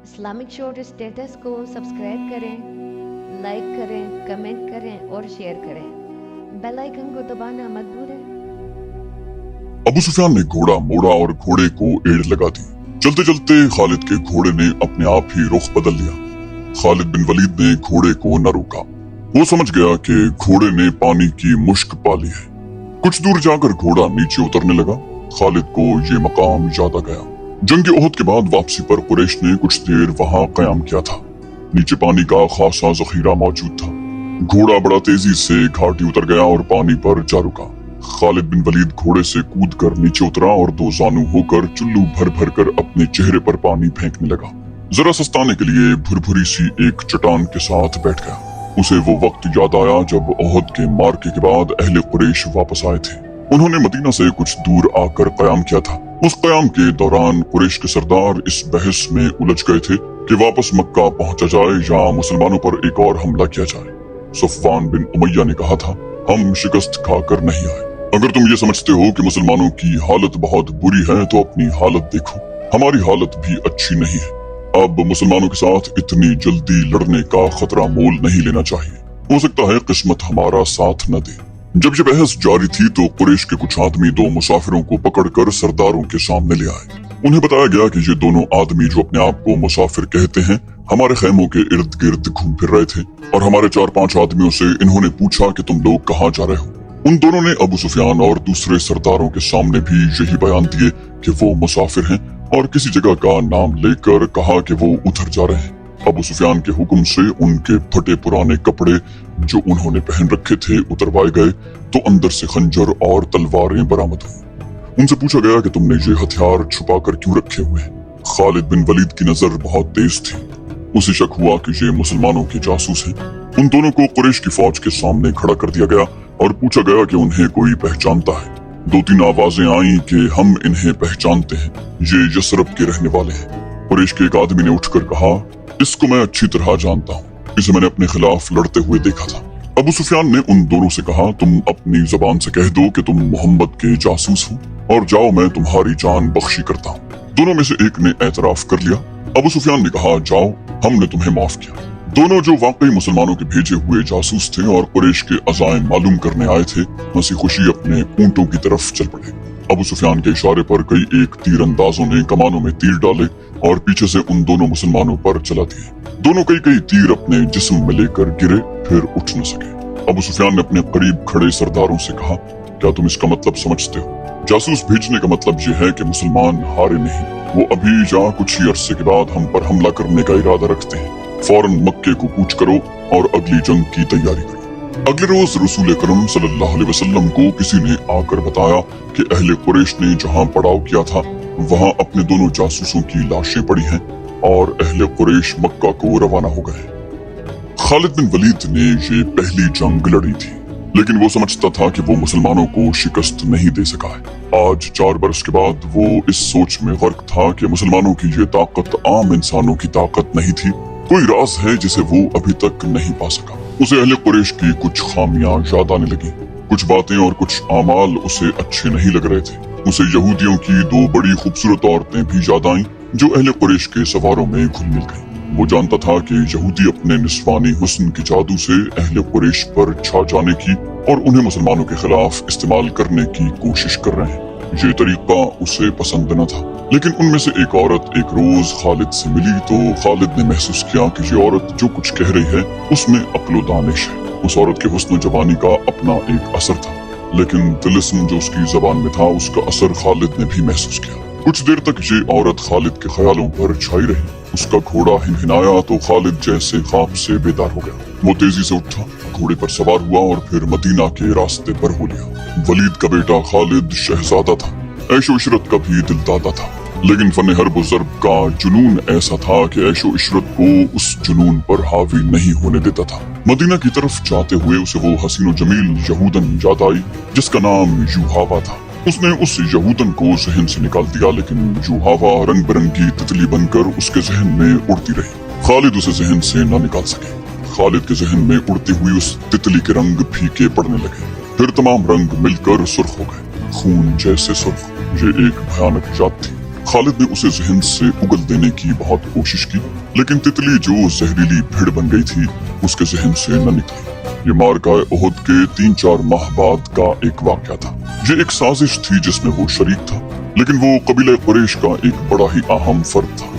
Islamic short status کو subscribe کریں، like کریں، کمنٹ کریں اور شیئر کریں۔ بیل آئیکن کو دبانا مت بھولیں۔ ابو سفیان نے گھوڑا موڑا اور گھوڑے کو ایڑ لگا دی۔ چلتے چلتے خالد کے گھوڑے نے اپنے آپ ہی رخ بدل لیا۔ خالد بن ولید نے گھوڑے کو نہ روکا۔ وہ سمجھ گیا کہ گھوڑے نے پانی کی مشک پا لی ہے۔ کچھ دور جا کر گھوڑا نیچے اترنے لگا۔ خالد کو یہ مقام یاد آ گیا۔ جنگ احد کے بعد واپسی پر قریش نے کچھ دیر وہاں قیام کیا تھا۔ نیچے پانی کا خاصا ذخیرہ موجود تھا۔ گھوڑا بڑا تیزی سے گھاٹی اتر گیا اور پانی پر جا رکا۔ خالد بن ولید گھوڑے سے کود کر نیچے اترا اور دو زانو ہو کر چلو بھر بھر کر اپنے چہرے پر پانی پھینکنے لگا۔ ذرا سستانے کے لیے بھری سی ایک چٹان کے ساتھ بیٹھ گیا۔ اسے وہ وقت یاد آیا جب احد کے مارکے کے بعد اہل قریش واپس آئے تھے۔ انہوں نے مدینہ سے کچھ دور آ کر قیام کیا تھا۔ اس قیام کے دوران قریش کے سردار اس بحث میں الجھ گئے تھے کہ واپس مکہ پہنچا جائے یا مسلمانوں پر ایک اور حملہ کیا جائے۔ صفوان بن امیہ نے کہا تھا، ہم شکست کھا کر نہیں آئے۔ اگر تم یہ سمجھتے ہو کہ مسلمانوں کی حالت بہت بری ہے تو اپنی حالت دیکھو، ہماری حالت بھی اچھی نہیں ہے۔ اب مسلمانوں کے ساتھ اتنی جلدی لڑنے کا خطرہ مول نہیں لینا چاہیے۔ ہو سکتا ہے قسمت ہمارا ساتھ نہ دے۔ جب یہ بحث جاری تھی تو قریش کے کچھ آدمی دو مسافروں کو پکڑ کر سرداروں کے سامنے لے آئے۔ انہیں بتایا گیا کہ یہ دونوں آدمی جو اپنے آپ کو مسافر کہتے ہیں ہمارے خیموں کے ارد گرد گھوم پھر رہے تھے اور ہمارے 4-5 آدمیوں سے انہوں نے پوچھا کہ تم لوگ کہاں جا رہے ہو۔ ان دونوں نے ابو سفیان اور دوسرے سرداروں کے سامنے بھی یہی بیان دیے کہ وہ مسافر ہیں اور کسی جگہ کا نام لے کر کہا کہ وہ ادھر جا رہے ہیں۔ ابو سفیان کے حکم سے ان کے پھٹے پرانے کپڑے جو انہوں نے پہن رکھے تھے اتروائے گئے تو اندر سے خنجر اور تلواریں برآمد ہوئیں۔ ان سے پوچھا گیا کہ تم نے یہ ہتھیار چھپا کر کیوں رکھے ہوئے ہیں؟ خالد بن ولید کی نظر بہت تیز تھی۔ اسے شک ہوا کہ یہ مسلمانوں کے جاسوس ہیں۔ ان دونوں کو قریش کی فوج کے سامنے کھڑا کر دیا گیا اور پوچھا گیا کہ انہیں کوئی پہچانتا ہے۔ 2-3 آوازیں آئیں کہ ہم انہیں پہچانتے ہیں، یہ یثرب کے رہنے والے ہیں۔ قریش کے ایک آدمی نے اٹھ کر کہا، اس کو میں اچھی طرح جانتا ہوں، اسے میں نے اپنے خلاف لڑتے ہوئے دیکھا تھا۔ ابو سفیان نے ان دونوں سے کہا، تم اپنی زبان سے کہہ دو کہ تم محمد کے جاسوس ہو اور جاؤ، میں تمہاری جان بخشی کرتا ہوں۔ دونوں میں سے ایک نے اعتراف کر لیا۔ ابو سفیان نے کہا، جاؤ، ہم نے تمہیں معاف کیا۔ دونوں جو واقعی مسلمانوں کے بھیجے ہوئے جاسوس تھے اور قریش کے عزائم معلوم کرنے آئے تھے، ہنسی خوشی اپنے اونٹوں کی طرف چل پڑے۔ ابو سفیان کے اشارے پر کئی ایک تیر اندازوں نے کمانوں میں تیر ڈالے اور پیچھے سے ان دونوں مسلمانوں پر چلا دیے۔ دونوں کئی تیر اپنے جسم میں لے کر گرے، پھر اٹھ نہ سکے۔ ابو سفیان نے اپنے قریب کھڑے سرداروں سے کہا، کیا تم اس کا مطلب سمجھتے ہو؟ جاسوس بھیجنے کا مطلب یہ ہے کہ مسلمان ہارے نہیں، وہ ابھی یا کچھ ہی عرصے کے بعد ہم پر حملہ کرنے کا ارادہ رکھتے ہیں۔ فوراً مکے کو کوچ کرو اور اگلی جنگ کی تیاری کرو۔ اگلے روز رسول اکرم صلی اللہ علیہ وسلم کو کسی نے آ کر بتایا کہ اہل قریش نے جہاں پڑاؤ کیا تھا وہاں اپنے دونوں جاسوسوں کی لاشیں پڑی ہیں اور اہل قریش مکہ کو روانہ ہو گئے۔ خالد بن ولید نے یہ پہلی جنگ لڑی تھی، لیکن وہ سمجھتا تھا کہ وہ مسلمانوں کو شکست نہیں دے سکا ہے۔ آج 4 برس کے بعد وہ اس سوچ میں غرق تھا کہ مسلمانوں کی یہ طاقت عام انسانوں کی طاقت نہیں تھی، کوئی راز ہے جسے وہ ابھی تک نہیں پا سکا۔ اسے اہل قریش کی کچھ خامیاں یاد آنے لگیں، کچھ باتیں اور کچھ اعمال اسے اچھے نہیں لگ رہے تھے۔ اسے یہودیوں کی 2 بڑی خوبصورت عورتیں بھی یاد آئیں جو اہل قریش کے سواروں میں گھل مل گئیں۔ وہ جانتا تھا کہ یہودی اپنے نسوانی حسن کے جادو سے اہل قریش پر چھا جانے کی اور انہیں مسلمانوں کے خلاف استعمال کرنے کی کوشش کر رہے ہیں۔ یہ طریقہ اسے پسند نہ تھا، لیکن ان میں سے ایک عورت ایک روز خالد سے ملی تو خالد نے محسوس کیا کہ یہ عورت جو کچھ کہہ رہی ہے اس میں عقل و دانش ہے۔ اس عورت کے حسن و جوانی کا اپنا ایک اثر تھا، لیکن طلسم جو اس کی زبان میں تھا اس کا اثر خالد نے بھی محسوس کیا۔ کچھ دیر تک یہ عورت خالد کے خیالوں پر چھائی رہی۔ اس کا گھوڑا ہنہنایا تو خالد جیسے خواب سے بیدار ہو گیا۔ وہ تیزی سے اٹھا، گھوڑے پر سوار ہوا اور پھر مدینہ کے راستے پر ہو لیا۔ ولید کا بیٹا خالد شہزادہ تھا، عیش و عشرت کا بھی دل دادا تھا، لیکن فن حرب و ضرب کا جنون ایسا تھا کہ عیش و عشرت کو اس جنون پر حاوی نہیں ہونے دیتا تھا۔ مدینہ کی طرف جاتے ہوئے اسے وہ حسین و جمیل یہودن یاد آئی جس کا نام یوحاوا تھا۔ اس نے اس یہودن کو ذہن سے نکال دیا، لیکن یوحاوا رنگ برنگی تتلی بن کر اس کے ذہن میں اڑتی رہی۔ خالد اسے ذہن سے نہ نکال سکے۔ خالد کے ذہن میں اڑتی ہوئی اس تتلی کے رنگ پھیکے پڑنے لگے، پھر تمام رنگ مل کر سرخ ہو گئے، خون جیسے سرخ۔ یہ ایک بھیانک یاد تھی۔ खालिद ने उसे जहन से उगल देने की बहुत कोशिश की, लेकिन तितली जो जहरीली भीड़ बन गई थी उसके जहन से न निकली। ये मार्का ओहद के 3-4 माह बाद का एक वाकया था। ये एक साजिश थी जिसमें वो शरीक था, लेकिन वो कबीला कुरैश का एक बड़ा ही अहम फर्द था।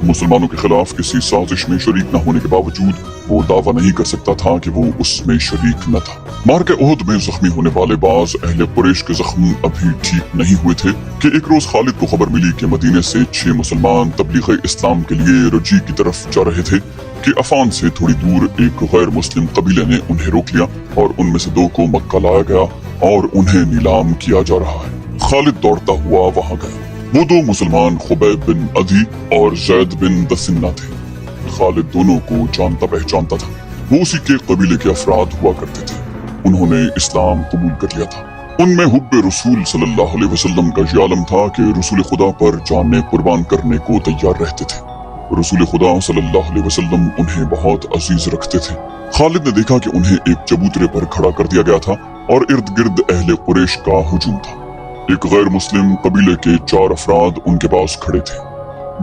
मुसलमानों के खिलाफ किसी साजिश में शरीक न होने के बावजूद वो दावा नहीं कर सकता था कि वो उसमें शरीक न था। मार्के ओहद में जख्मी होने वाले बाज अहले कुरैश के जख्म अभी ठीक नहीं हुए थे कि एक रोज खालिद को खबर मिली कि मदीने से 6 मुसलमान तबलीग इस्लाम के लिए रजी की तरफ जा रहे थे कि अफान से थोड़ी दूर एक गैर मुस्लिम कबीले ने उन्हें रोक लिया और उनमें से 2 को मक्का लाया गया और उन्हें नीलाम किया जा रहा है। खालिद दौड़ता हुआ वहां गया। वो 2 मुसलमान खुबैब बिन अदी और जैद बिन दसिन्ना थे। खालिद दोनों को जानता पहचानता था। वो उसी के कबीले के अफराद हुआ करते थे। उन्होंने इस्लाम कबूल कर लिया था। उनमें हुब्बे रसूल सल्लल्लाहु अलैहि वसल्लम का ये आलम था कि रसूल खुदा पर जाने कुर्बान करने को तैयार रहते थे। रसूल खुदा सल्लल्लाहु अलैहि वसल्लम उन्हें बहुत अजीज रखते थे। खालिद ने देखा कि उन्हें एक चबूतरे पर खड़ा कर दिया गया था और इर्द गिर्द अहले कुरैश का हुजूम था। एक गैर मुस्लिम कबीले के 4 अफराद उनके पास खड़े थे।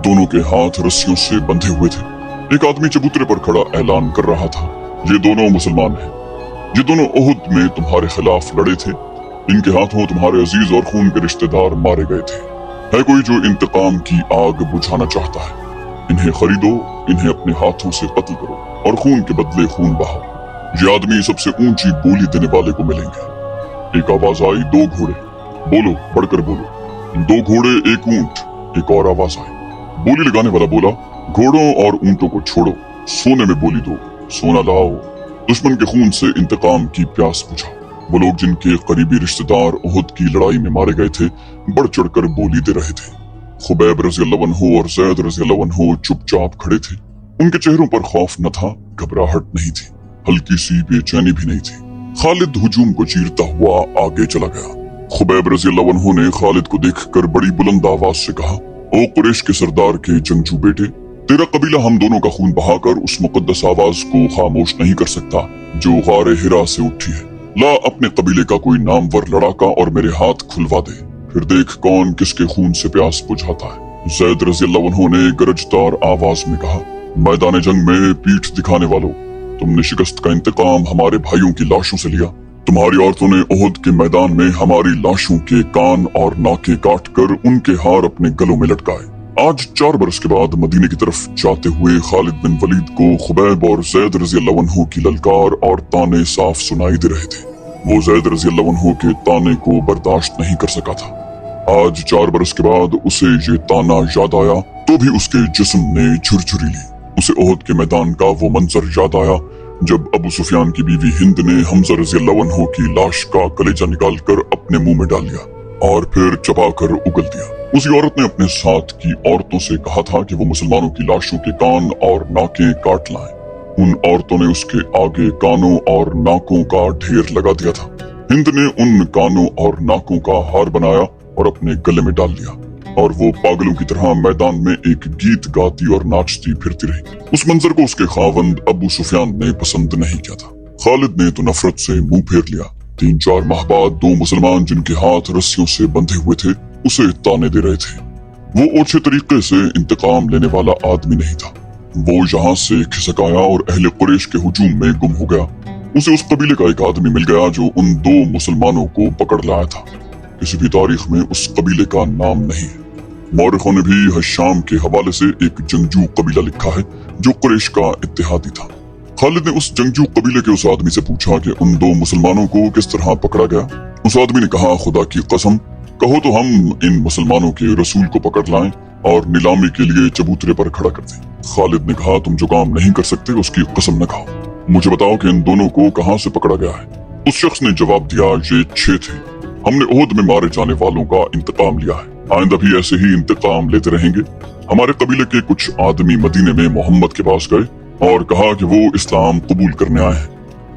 दोनों के हाथ रस्सियों से बंधे हुए थे। एक आदमी चबूतरे पर खड़ा ऐलान कर रहा था, ये दोनों मुसलमान हैं। ये दोनों ओहद में तुम्हारे खिलाफ लड़े थे। इनके हाथों तुम्हारे अजीज और खून के रिश्तेदार मारे गए थे। है कोई जो इंतकाम की आग बुझाना चाहता है? इन्हें खरीदो, इन्हें अपने हाथों से कत्ल करो और खून के बदले खून बहाओ। ये आदमी सबसे ऊंची बोली देने वाले को मिलेंगे। एक आवाज आई, 2 घोड़े। बोलो, बढ़कर बोलो। 2 घोड़े, 1 ऊंट। एक और आवाज आई। बोली लगाने वाला बोला, घोड़ों और ऊंटों को छोड़ो, सोने में बोली दो। सोना लाओ, दुश्मन के खून से इंतकाम की प्यास बुझाओ। वो लोग जिनके करीबी रिश्तेदार ओहद की लड़ाई में मारे गए थे बढ़ चढ़कर बोली दे रहे थे। खुबैब रज़ियल्लाहु अन्हु और ज़ैद रज़ियल्लाहु अन्हु चुपचाप खड़े थे। उनके चेहरों पर खौफ न था, घबराहट नहीं थी, हल्की सी बेचैनी भी नहीं थी। खालिद हुजूम को चीरता हुआ आगे चला गया। खुबैब रज़ियल्लाहु अन्हु ने खालिद को देखकर बड़ी बुलंद आवाज से कहा, ओ कुरैश के सरदार के जंगजू बेटे, तेरा कबीला हम दोनों का खून बहाकर उस मुकद्दस आवाज को खामोश नहीं कर सकता जो गारे हिरा से उठी है। ला अपने कबीले का कोई नामवर लड़ाका और मेरे हाथ खुलवा दे, फिर देख कौन किसके खून से प्यास बुझाता है। ज़ैद रज़ियल्लाहु अन्हु ने गरजदार आवाज में कहा, मैदान जंग में पीठ दिखाने वालों, तुमने शिकस्त का इंतकाम हमारे भाइयों की लाशों से लिया। तुम्हारी औरतों ने ओहद के मैदान में हमारी लाशों के कान और नाके काट कर उनके हार अपने गलों में लटकाए। आज 4 बरस के बाद मदीने की तरफ जाते हुए खालिद बिन वलीद को खुबैब और ज़ैद रज़ियल्लाहु अन्हु की ललकार और ताने साफ सुनाई दे रहे थे। वो ज़ैद रज़ियल्लाहु अन्हु के ताने को बर्दाश्त नहीं कर सका था। आज 4 बरस के बाद उसे ये ताना याद आया तो भी उसके जिस्म ने झुरझुरी ली। उसे ओहद के मैदान का वो मंजर याद आया जब अबू सुफियान की बीवी हिंद ने हमजा रज़ियल्लाहु अन्हु की लाश का कलेजा निकालकर अपने मुंह में डाल लिया और फिर चबाकर उगल दिया। उसी औरत ने अपने साथ की औरतों से कहा था कि वो मुसलमानों की लाशों के कान और नाकें काट लाएं। उन औरतों ने उसके आगे कानों और नाकों का ढेर लगा दिया था। हिंद ने उन कानों और नाकों का हार बनाया और अपने गले में डाल लिया और वो पागलों की तरह मैदान में एक गीत गाती और नाचती फिरती रही। उस मंजर को उसके खावंद अबू सुफियान ने पसंद नहीं किया था। खालिद ने तो नफरत से मुंह फेर लिया। 3-4 माह बाद 2 मुसलमान जिनके हाथ रस्सियों से बंधे हुए थे उसे ताने दे रहे थे। वो ओछे तरीके से इंतकाम लेने वाला आदमी नहीं था। वो यहाँ से खिसक आया और अहले कुरैश के हुजूम में गुम हो गया। उसे उस कबीले का एक आदमी मिल गया जो उन 2 मुसलमानों को पकड़ लाया था। किसी भी तारीख में उस कबीले का नाम नहीं है। मौरखों ने भी हशाम के हवाले से एक जंगजू कबीला लिखा है जो कुरैश का इत्तेहादी था। खालिद ने उस जंगजू कबीले के उस आदमी से पूछा कि उन 2 मुसलमानों को किस तरह पकड़ा गया। उस आदमी ने कहा, खुदा की कसम, कहो तो हम इन मुसलमानों के रसूल को पकड़ लाएं और नीलामी के लिए चबूतरे पर खड़ा कर दें। खालिद ने कहा, तुम जो काम नहीं कर सकते उसकी कसम न खाओ। मुझे बताओ कि इन दोनों को कहाँ से पकड़ा गया है। उस शख्स ने जवाब दिया, ये 6 थे। हमने ओहद में मारे जाने वालों का इंतकाम लिया है। आइंदा भी ऐसे ही इंतकाम लेते रहेंगे। हमारे कबीले के कुछ आदमी मदीने में मोहम्मद के पास गए और कहा कि वो इस्लाम कबूल करने आए हैं।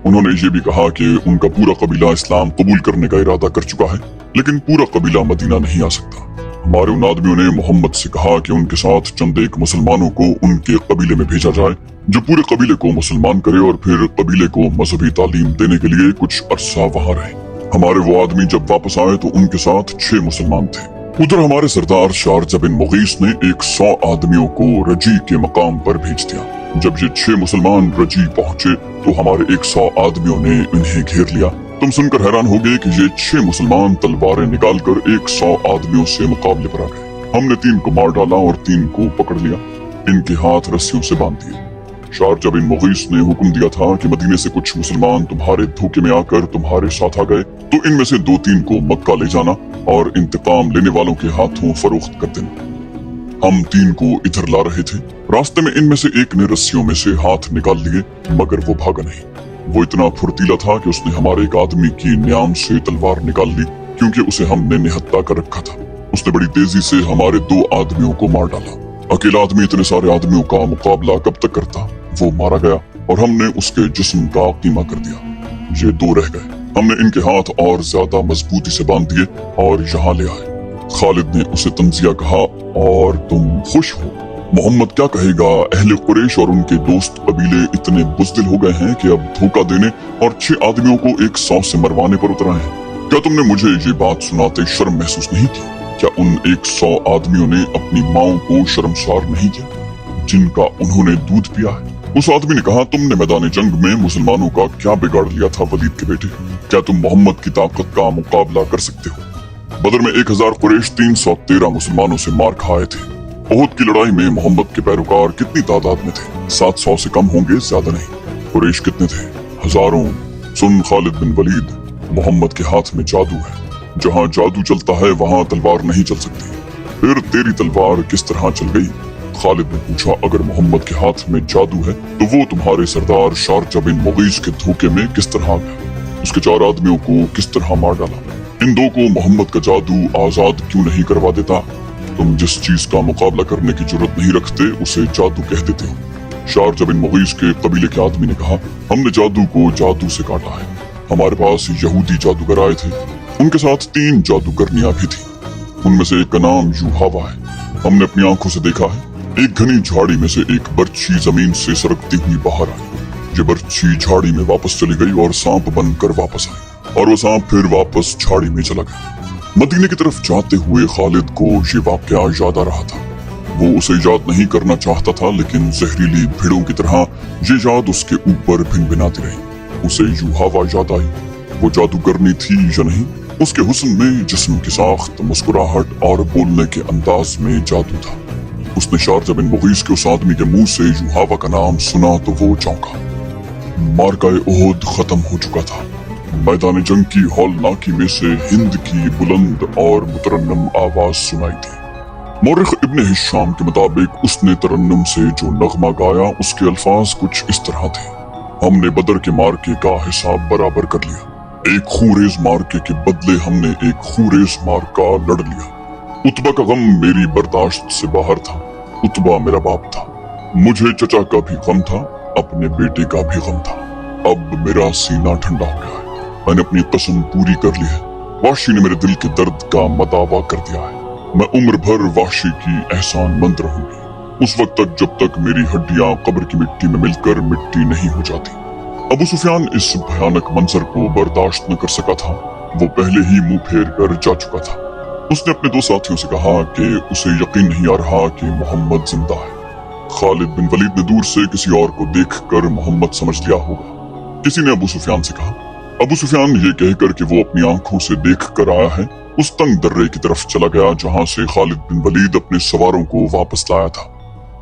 उन्होंने ये भी कहा कि उनका पूरा कबीला इस्लाम कबूल करने का इरादा कर चुका है, लेकिन पूरा कबीला मदीना नहीं आ सकता। हमारे उन आदमियों ने मोहम्मद से कहा कि उनके साथ चंद एक मुसलमानों को उनके कबीले में भेजा जाए जो पूरे कबीले को मुसलमान करे और फिर कबीले को मजहबी तालीम देने के लिए कुछ अरसा वहां रहे। हमारे वो आदमी जब वापस आए तो उनके साथ 6 मुसलमान थे। उधर हमारे सरदार शारजा बिन मुगीस ने 100 आदमियों को रजी के मकाम पर भेज दिया। जब ये 6 मुसलमान रजी पहुंचे तो हमारे 100 आदमियों ने इन्हें घेर लिया। तुम सुनकर हैरान होगे कि ये 6 मुसलमान तलवारें निकालकर 100 आदमियों से मुकाबले पर आ गए। हमने 3 को मार डाला और 3 को पकड़ लिया, इनके हाथ रस्सियों से बांध दिए। शारजा बिन मुगीस ने हुक्म दिया था कि मदीने से कुछ मुसलमान तुम्हारे धोखे में आकर तुम्हारे साथ आ गए तो इनमें से 2-3 को मक्का ले जाना और इंतकाम लेने वालों के हाथों फरोख्त कर देना। हम 3 को इधर ला रहे थे, रास्ते में इनमें से एक ने रस्सियों में से हाथ निकाल लिए, मगर वो भागा नहीं। वो इतना फुर्तीला था कि उसने हमारे एक आदमी की न्याम से तलवार निकाल ली, क्योंकि उसे हमने निहत्ता कर रखा था। उसने बड़ी तेजी से हमारे 2 आदमियों को मार डाला। अकेला आदमी इतने सारे आदमियों का मुकाबला कब तक करता? वो मारा गया और हमने उसके जिस्म का कीमा कर दिया। ये 2 रह गए। हमने इनके हाथ और ज्यादा मजबूती से बांध दिए और यहाँ ले आए। खालिद ने उसे तंजिया कहा, और तुम खुश हो? मोहम्मद क्या कहेगा? अहले कुरैश और उनके दोस्त कबीले इतने बुज़दिल हो गए हैं कि अब धोखा देने और 6 आदमियों को 100 से मरवाने पर उतर आए हैं। क्या तुमने मुझे ये बात सुनाते शर्म महसूस नहीं की? क्या उन 100 आदमियों ने अपनी माओं को शर्मसार नहीं किया जिनका उन्होंने दूध पिया है? उस आदमी ने कहा, तुमने मैदान जंग में मुसलमानों का क्या बिगाड़ लिया था वलीद के बेटे? क्या तुम मोहम्मद की ताकत का मुकाबला कर सकते हो? बदर में 1000 कुरैश 313 मुसलमानों से मार खाए थे। उहुद की लड़ाई में मोहम्मद के पैरोकार कितनी तादाद में थे? 700 से कम होंगे, ज्यादा नहीं। कुरैश कितने थे? हजारों। सुन खालिद बिन वलीद, मोहम्मद के हाथ में जादू है। जहाँ जादू चलता है वहाँ तलवार नहीं चल सकती। फिर तेरी तलवार किस तरह चल गई? खालिद ने पूछा, अगर मोहम्मद के हाथ में जादू है तो वो तुम्हारे सरदार शारजा बिन मुगीस के धोखे में किस तरह आ गया? उसके 4 आदमियों को किस तरह मार डाला? इन 2 को मोहम्मद का जादू आजाद क्यों नहीं करवा देता? तुम जिस चीज का मुकाबला करने की जरूरत नहीं रखते उसे जादू कह देते हो। शारजा बिन मुगीस के कबीले के आदमी ने कहा, हमने जादू को जादू से काटा है। हमारे पास यहूदी जादूगर आए थे, उनके साथ 3 जादूगरनियां भी थी। उनमें से एक का नाम यूहावा है। हमने अपनी आंखों से देखा है। एक घनी झाड़ी में से एक बर्छी जमीन से सरकती हुई बाहर आई। ये बर्छी झाड़ी में वापस चली गई और सांप बनकर वापस आई, और वो सांप फिर वापस झाड़ी में चला गया। मदीने की तरफ जाते हुए खालिद को ये वाकया याद आ रहा था। वो उसे याद नहीं करना चाहता था, लेकिन जहरीली भीड़ों की तरह ये याद उसके ऊपर भिनभिनाती रही। उसे यूहावा याद आई। वो जादूगरनी थी या नहीं? उसके हुस्न में, जिस्म की साख्त, मुस्कुराहट और बोलने के अंदाज में जादू था। उसने शारजा बिन मुगीस के उस आदमी के मुंह से यूहावा का नाम सुना तो वो चौंका। मार्काए उहुद खत्म हो चुका था। मैदान जंग की हौलनाकी में से हिंद की बुलंद और मुतरन्नम आवाज सुनाई थी। मौरिख इब्ने हिशाम के मुताबिक उसने तरन्नुम से जो नगमा गाया उसके अल्फाज कुछ इस तरह थे, हमने बदर के मार्के का हिसाब बराबर कर लिया। एक खूरेज मार्के के बदले हमने एक खूरेज मार्का लड़ लिया। उतबा का गम मेरी बर्दाश्त से बाहर था। उतबा मेरा बाप था। मुझे चचा का भी गम था, अपने बेटे का भी गम था। अब मेरा सीना ठंडा हो गया है। मैंने अपनी कसम पूरी कर ली है। वाशी ने मेरे दिल के दर्द का मदावा कर दिया है। मैं उम्र भर वाशी की एहसान मंद रहूंगी, उस वक्त तक जब तक मेरी हड्डियां कब्र की मिट्टी में मिलकर मिट्टी नहीं हो जाती। अबू सुफियान इस भयानक मंजर को बर्दाश्त न कर सका था। वो पहले ही मुंह फेर कर जा चुका था। उसने अपने 2 साथियों से कहा कि उसे यकीन नहीं आ रहा कि मोहम्मद जिंदा है। खालिद बिन वलीद ने दूर से किसी और को देखकर मोहम्मद समझ लिया होगा। किसी ने अबू सुफियान से कहा। अबू सुफियान ये कहकर कि वो अपनी आंखों से देख कर आया है, उस तंग दर्रे की तरफ चला गया जहां से खालिद बिन वलीद अपने सवारों को वापस लाया था।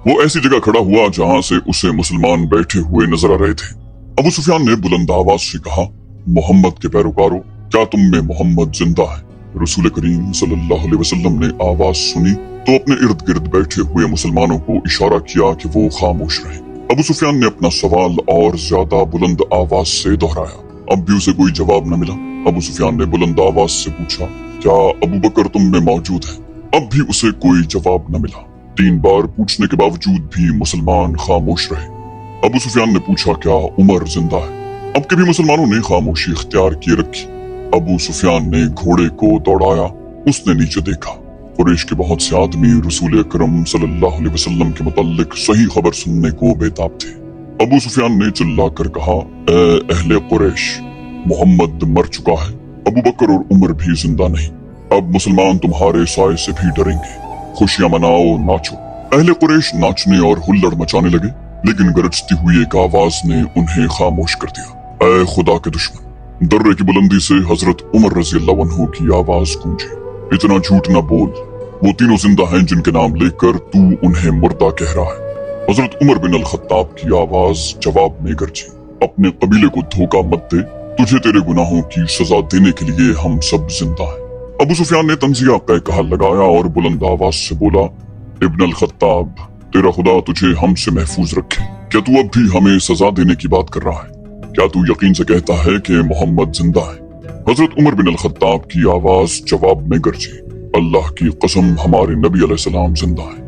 वो ऐसी जगह खड़ा हुआ जहां से उसे मुसलमान बैठे हुए नजर आ रहे थे। अबू सुफियान ने बुलंद आवाज से कहा, मोहम्मद के पैरोकारों, क्या तुम में मोहम्मद जिंदा है? रसूल करीम सल्लल्लाहु अलैहि वसल्लम ने आवाज सुनी तो अपने इर्द गिर्द बैठे हुए मुसलमानों को इशारा किया कि वो खामोश रहे। अबू सुफियान ने अपना सवाल और ज्यादा बुलंद आवाज से दोहराया। अब भी उसे कोई जवाब न मिला। अबू सुफियान ने बुलंद आवाज से पूछा, क्या अबू बकर तुम में मौजूद है? अब भी उसे कोई जवाब न मिला। 3 बार पूछने के बावजूद भी मुसलमान खामोश रहे। अबू सुफियान ने पूछा, क्या उमर जिंदा है? अब के भी मुसलमानों ने खामोशी इख्तियार किए रखी। अबू सुफियान ने घोड़े को दौड़ाया। उसने नीचे देखा। कुरैश के बहुत से आदमी रसूल अकरम सल्लल्लाहु अलैहि वसल्लम के मुताल्लिक सही खबर सुनने को बेताब थे। अबू सुफियान ने चिल्लाकर कहा, ए अहले कुरैश, मोहम्मद मर चुका है। अबू बकर और उमर भी जिंदा नहीं। अब मुसलमान तुम्हारे साए से भी डरेंगे। खुशियां मनाओ, नाचो। अहले कुरैश नाचने और हुल्लड़ मचाने लगे, लेकिन गरजती हुई एक आवाज ने उन्हें खामोश कर दिया। ऐ खुदा के दुश्मन! दर्रे की बुलंदी से हजरत उमर रजी अल्लाह अन्हु की आवाज गूंजी। इतना झूठ न बोल, वो तीनों जिंदा हैं जिनके नाम लेकर तू उन्हें मुर्दा कह रहा है। हजरत उमर बिन अल खत्ताब की आवाज जवाब में गरजी। अपने कबीले को धोखा मत दे, तुझे तेरे गुनाहों की सजा देने के लिए हम सब जिंदा हैं। अबू सुफियान ने तंजिया का कहा लगाया और बुलंद आवाज से बोला, इब्न अल खत्ताब, तेरा खुदा तुझे हमसे महफूज रखे। क्या तू अब भी हमें सजा देने की बात कर रहा है? क्या तू यकीन से कहता है कि मोहम्मद जिंदा है? हजरत उमर बिन अल खत्ताब की आवाज जवाब में गरजी, अल्लाह की कसम, हमारे नबी अलैहिस्सलाम जिंदा है।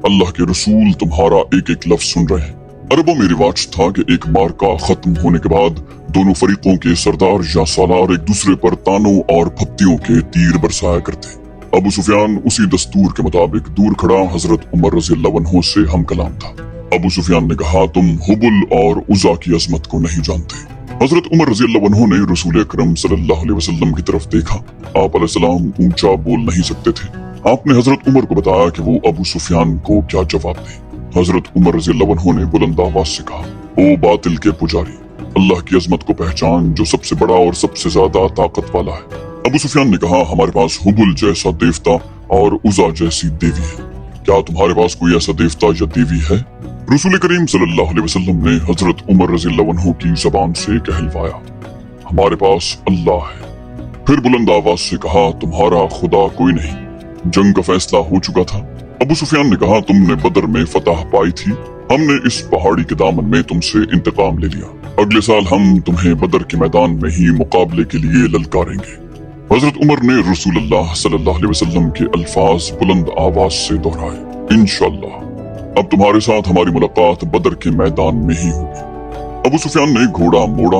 अल्लाह के रसूल तुम्हारा एक एक लफ्ज सुन रहे हैं। अरबों में रिवाज था कि एक मार्का खत्म होने के बाद दोनों फरीकों के सरदार या सालार एक दूसरे पर तानों और फप्तियों के तीर बरसाया करते। अबू सुफियान उसी दस्तूर के मुताबिक दूर खड़ा हजरत उमर रज़ी अल्लाह अन्हु से हम कलाम था। अबू सुफियान ने कहा, तुम हुबुल और उज़ा की अजमत को नहीं जानते। हजरत उमर रज़ी अल्लाह अन्हु ने रसूल अकरम सल्लल्लाहु अलैहि वसल्लम की तरफ देखा। आप अलैहिस्सलाम ऊंचा बोल नहीं सकते थे। आपने हजरत उमर को बताया कि वो अबू सुफियान को क्या जवाब दे। हजरत उमर रज़ी अल्लाह अन्हु ने बुलंद आवाज से कहा, ओ बातिल के पुजारी, अल्लाह की अजमत को पहचान जो सबसे बड़ा और सबसे ज्यादा ताकत वाला है। अबू सुफियान ने कहा, हमारे पास हुबुल जैसा देवता और उज़ा जैसी देवी है। क्या तुम्हारे पास कोई ऐसा देवता या देवी है? रसूल करीम सल्लल्लाहु अलैहि वसल्लम ने हजरत उमर रज़ी अल्लाह अन्हु की जबान से कहलवाया, हमारे पास अल्लाह है। फिर बुलंद आवाज से कहा, तुम्हारा खुदा कोई नहीं। जंग का फैसला हो चुका था। अबू सुफियान ने कहा, तुमने बदर में फतह पाई थी, हमने इस पहाड़ी के दामन में तुमसे इंतकाम ले लिया। अगले साल हम तुम्हें बदर के मैदान में ही मुकाबले के लिए ललकारेंगे। हजरत उमर ने रसूल अल्लाह सल्लल्लाहु अलैहि वसल्लम के अल्फाज बुलंद आवाज से दोहराए, इंशाअल्लाह अब तुम्हारे साथ हमारी मुलाकात बदर के मैदान में ही होगी। अबू सुफियान ने घोड़ा मोड़ा।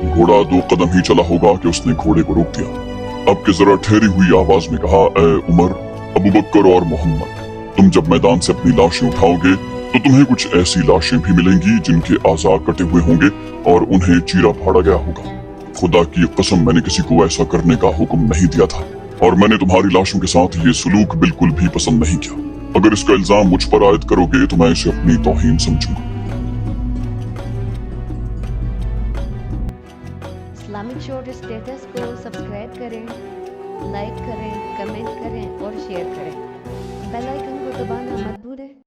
घोड़ा 2 कदम ही चला होगा कि उसने घोड़े को रोक दिया। अब के जरा ठहरी हुई आवाज में कहा, ए उमर, अबू बकर और मोहम्मद, तुम जब मैदान से अपनी लाशें उठाओगे तो तुम्हें कुछ ऐसी लाशें भी मिलेंगी जिनके आज़ा कटे हुए होंगे और उन्हें चीरा फाड़ा गया होगा। खुदा की कसम, मैंने किसी को ऐसा करने का हुक्म नहीं दिया था और मैंने तुम्हारी लाशों के साथ ये सलूक बिल्कुल भी पसंद नहीं किया। अगर इसका इल्जाम मुझ पर आयद करोगे तो मैं इसे अपनी तौहीन समझूंगा। इस्लामिक शॉर्ट स्टेटस को सब्सक्राइब करें, लाइक करें, कमेंट करें और शेयर करें। बेल आइकन को दबाना मत